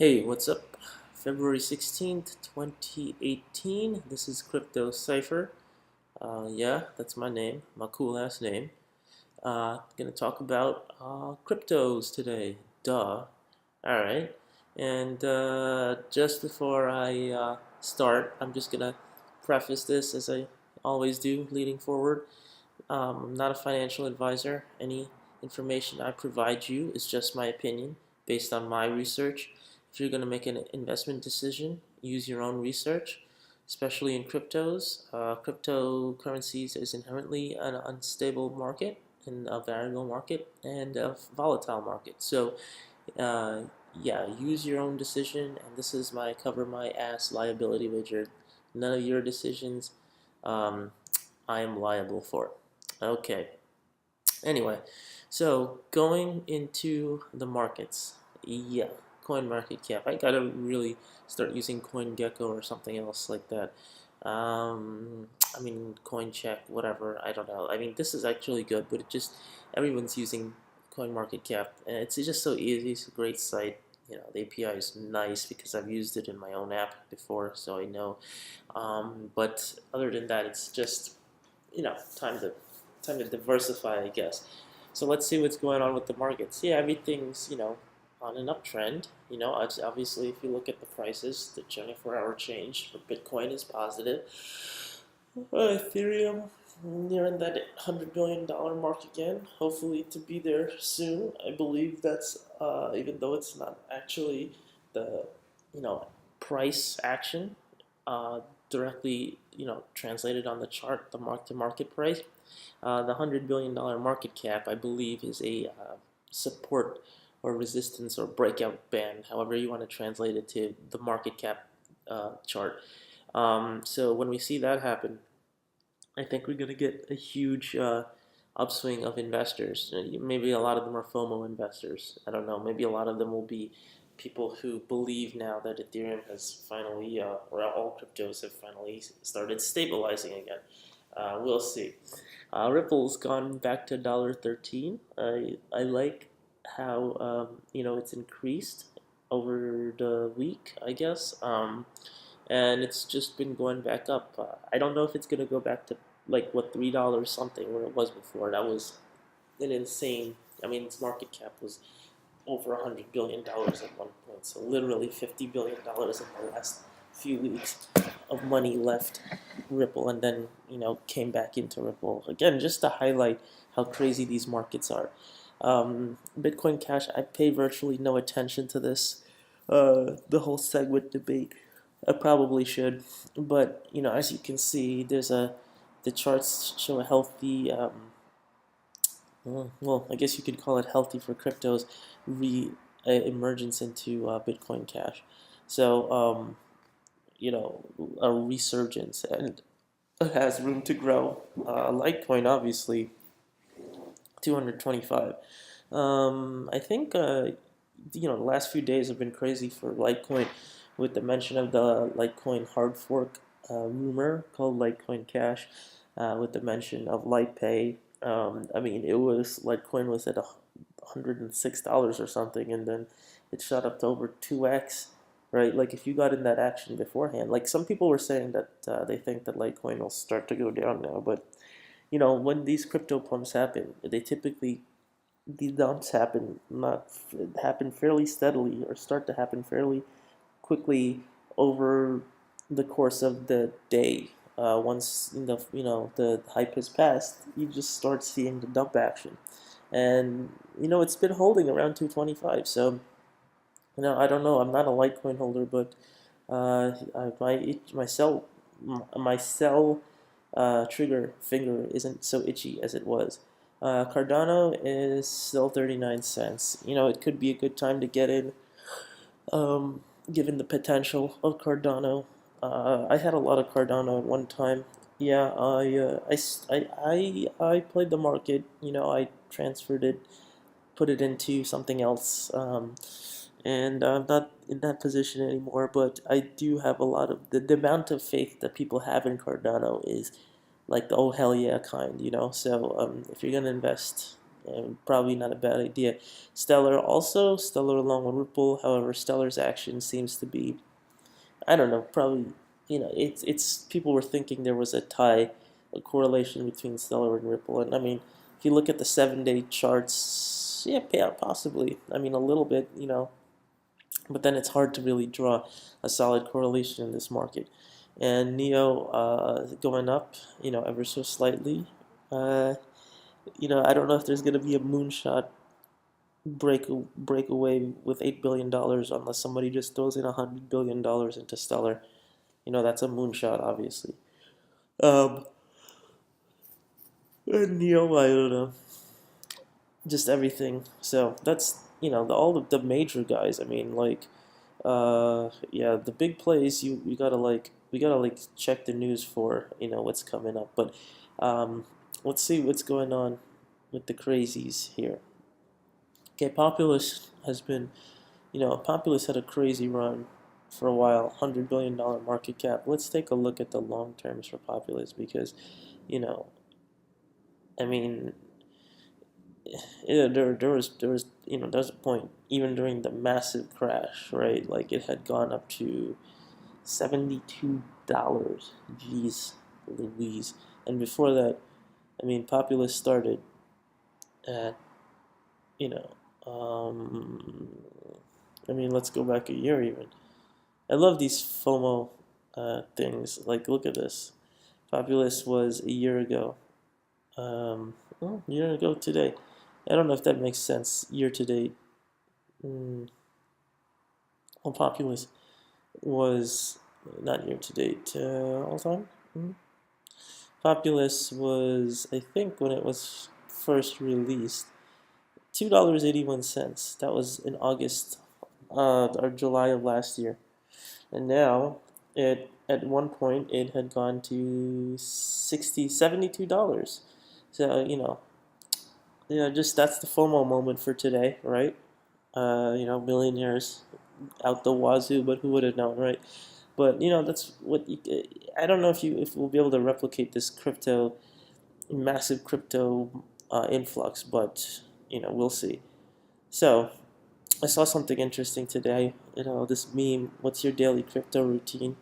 Hey, what's up? February 16th, 2018. This is Crypto Cipher. Yeah, that's my name, my cool ass name. Gonna talk about cryptos today. Duh. Alright. And just before I start, I'm just gonna preface this as I always do, leading forward. I'm not a financial advisor. Any information I provide you is just my opinion based on my research. If you're going to make an investment decision, use your own research, especially in cryptos. Cryptocurrencies is inherently an unstable market and a variable market and a volatile market. So, uh, yeah, use your own decision. And this is my cover my ass liability wager. None of your decisions um, I am liable for. Okay. Anyway, so going into the markets, yeah, coin market cap. I gotta really start using CoinGecko or something else like that. I mean, CoinCheck, whatever. I don't know. I mean, this is actually good, but it just everyone's using coin market cap, and it's just so easy. It's a great site. The API is nice because I've used it in my own app before, so I know. But other than that, it's just time to diversify, I guess. So let's see what's going on with the markets. Yeah, everything's on an uptrend. Obviously, if you look at the prices, the 24-hour change for Bitcoin is positive. Ethereum nearing that $100 billion mark again. Hopefully to be there soon. I believe that's even though it's not actually the price action uh, directly translated on the chart, the mark to market price. The $100 billion market cap, I believe, is a support or resistance or breakout band, however you want to translate it to the market cap chart. So when we see that happen, I think we're going to get a huge upswing of investors. Maybe a lot of them are FOMO investors. I don't know. Maybe a lot of them will be people who believe now that Ethereum has finally, or all cryptos have finally started stabilizing again. We'll see. Ripple's gone back to $1.13. I like how it's increased over the week, I guess. And it's just been going back up. I don't know if it's gonna go back to like what $3 something where it was before. That was an insane. I mean, its market cap was over $100 billion at one point. So literally $50 billion in the last few weeks of money left Ripple, and then came back into Ripple again, just to highlight how crazy these markets are. Bitcoin Cash, I pay virtually no attention to this, the whole SegWit debate. I probably should, but as you can see, the charts show a healthy, well, I guess you could call it healthy for cryptos, re emergence into Bitcoin Cash. So, a resurgence, and it has room to grow. Litecoin, obviously, 225. I think the last few days have been crazy for Litecoin, with the mention of the Litecoin hard fork rumor called Litecoin Cash, with the mention of LitePay. I mean, Litecoin was at $106 or something, and then it shot up to over 2x. Right, like if you got in that action beforehand, like some people were saying that they think that Litecoin will start to go down now, but when these crypto pumps happen, these dumps happen fairly steadily, or start to happen fairly quickly over the course of the day. Once the hype has passed, you just start seeing the dump action, and it's been holding around 225. So I don't know. I'm not a Litecoin holder, but my sell trigger finger isn't so itchy as it was. Cardano is still 39 cents. It could be a good time to get in, um, given the potential of Cardano. I had a lot of Cardano at one time. Yeah, I played the market. I transferred it, put it into something else. And I'm not in that position anymore, but I do have a lot of the amount of faith that people have in Cardano is like the oh hell yeah kind. So if you're gonna invest, Probably not a bad idea. Stellar also, Stellar along with Ripple. However, Stellar's action seems to be, I don't know, probably, it's people were thinking there was a correlation between Stellar and Ripple. And I mean, if you look at the 7-day charts, yeah, possibly. I mean, a little bit, but then it's hard to really draw a solid correlation in this market. And Neo going up, ever so slightly. Uh, I don't know if there's going to be a moonshot breakaway with $8 billion unless somebody just throws in $100 billion into Stellar. That's a moonshot, obviously. Um, and Neo, I don't know, just everything. So that's all the major guys. I mean, like, yeah, the big plays you gotta like we gotta like check the news for what's coming up. But let's see what's going on with the crazies here. Okay, Populous has been, Populous had a crazy run for a while, $100 billion market cap. Let's take a look at the long terms for Populous because, you know, I mean, yeah, there was there was a point even during the massive crash, right? Like it had gone up to $72. Jeez, Louise. And before that, I mean, Populous started at you know, I mean, let's go back a year even. I love these FOMO things. Like, look at this. Populous was a year ago. A year ago today. I don't know if that makes sense. Year to date. Mm, well, Populous was not year to date. All time. Mm. Populous was, I think, when it was first released, $2.81. That was in August or July of last year. And now, at one point, it had gone to $72. So, just that's the FOMO moment for today, right? Millionaires out the wazoo, but who would have known, right? But that's what I don't know if we'll be able to replicate this massive crypto influx, but we'll see. So I saw something interesting today. This meme. What's your daily crypto routine?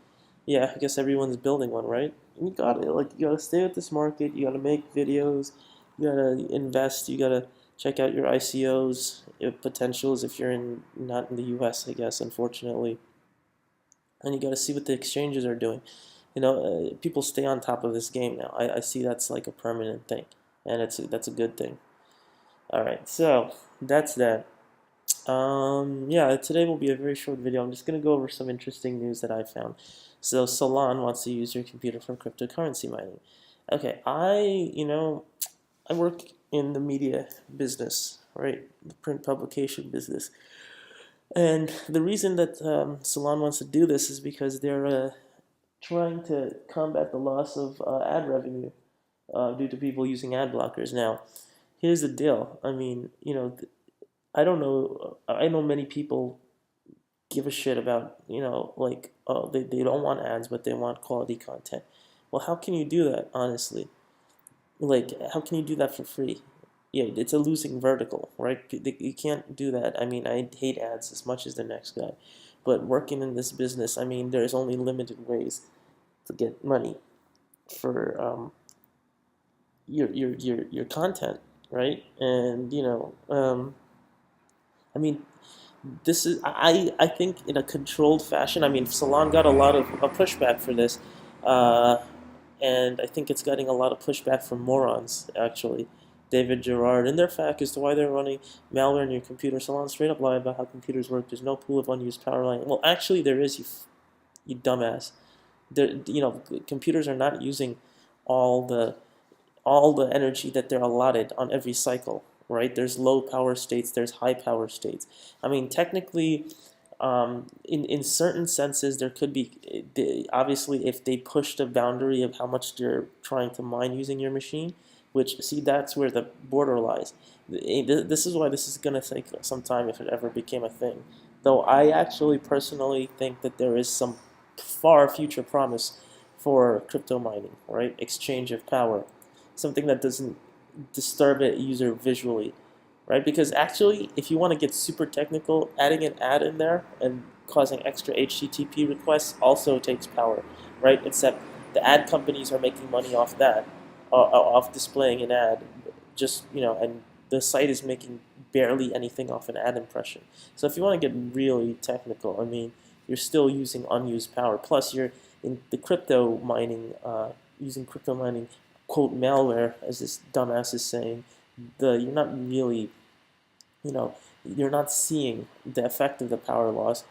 Yeah, I guess everyone's building one, right? You got it. Like you gotta stay with this market. You gotta make videos. You gotta invest. You gotta check out your ICOs potentials if you're not in the U.S. I guess, unfortunately. And you gotta see what the exchanges are doing. People stay on top of this game now. I see that's like a permanent thing, and that's a good thing. All right, so that's that. Yeah, today will be a very short video. I'm just going to go over some interesting news that I found. So Salon wants to use your computer for cryptocurrency mining. Okay, I work in the media business, right? The print publication business. And the reason that Salon wants to do this is because they're trying to combat the loss of ad revenue due to people using ad blockers. Now, here's the deal. I mean, I don't know. I know many people give a shit about, like, oh, they don't want ads, but they want quality content. Well, how can you do that, honestly? Like, how can you do that for free? Yeah, it's a losing vertical, right? You can't do that. I mean, I hate ads as much as the next guy. But working in this business, I mean, there's only limited ways to get money for your content, right? And, I mean, this is I think in a controlled fashion. I mean, Salon got a lot of pushback for this, uh, and I think it's getting a lot of pushback from morons actually. David Gerard and their fact as to why they're running malware in your computer. Salon straight up lie about how computers work. There's no pool of unused power line. Well, actually, there is. You dumbass. Computers are not using all the energy that they're allotted on every cycle, right? There's low power states, there's high power states. I mean, technically, in certain senses, there could be, obviously, if they push the boundary of how much they're trying to mine using your machine, which, see, that's where the border lies. This is why this is going to take some time if it ever became a thing. Though I actually personally think that there is some far future promise for crypto mining, right? Exchange of power, something that doesn't disturb a user visually, right? Because actually, if you want to get super technical, adding an ad in there and causing extra HTTP requests also takes power, right? Except the ad companies are making money off that, off displaying an ad, just and the site is making barely anything off an ad impression. So if you want to get really technical, I mean, you're still using unused power. Plus, you're in the crypto mining, using crypto mining, quote malware, as this dumbass is saying. You're not really, you know, you're not seeing the effect of the power loss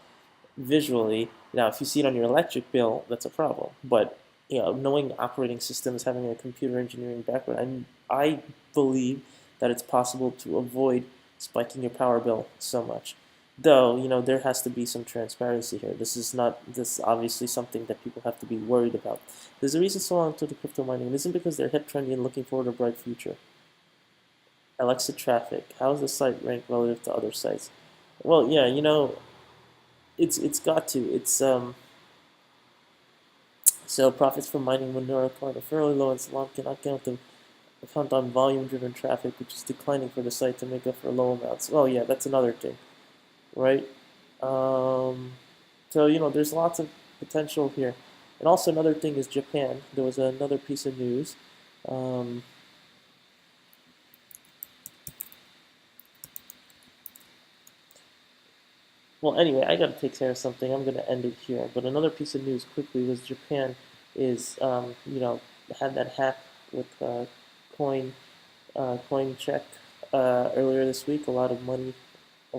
visually. Now, if you see it on your electric bill, that's a problem. But knowing operating systems, having a computer engineering background, I believe that it's possible to avoid spiking your power bill so much. Though, there has to be some transparency here. This is obviously something that people have to be worried about. There's a reason so long to the crypto mining. It isn't because they're hip, trendy, and looking forward to a bright future. Alexa traffic. How is the site ranked relative to other sites? Well, yeah, it's got to. So profits from mining Monero coin are fairly low, and Salon cannot count on volume-driven traffic, which is declining for the site to make up for low amounts. Oh yeah, that's another thing, right? Um, so there's lots of potential here, and also another thing is Japan. There was another piece of news. Um, Well, anyway, I gotta take care of something. I'm gonna end it here. But another piece of news quickly was Japan is, had that hack with coin coin check earlier this week. A lot of money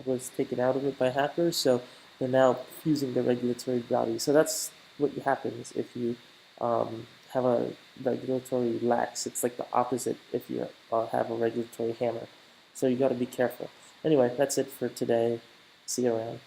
was taken out of it by hackers, so they're now fusing the regulatory body. So that's what happens if you have a regulatory lax. It's like the opposite if you have a regulatory hammer. So you got to be careful. Anyway, that's it for today. See you around.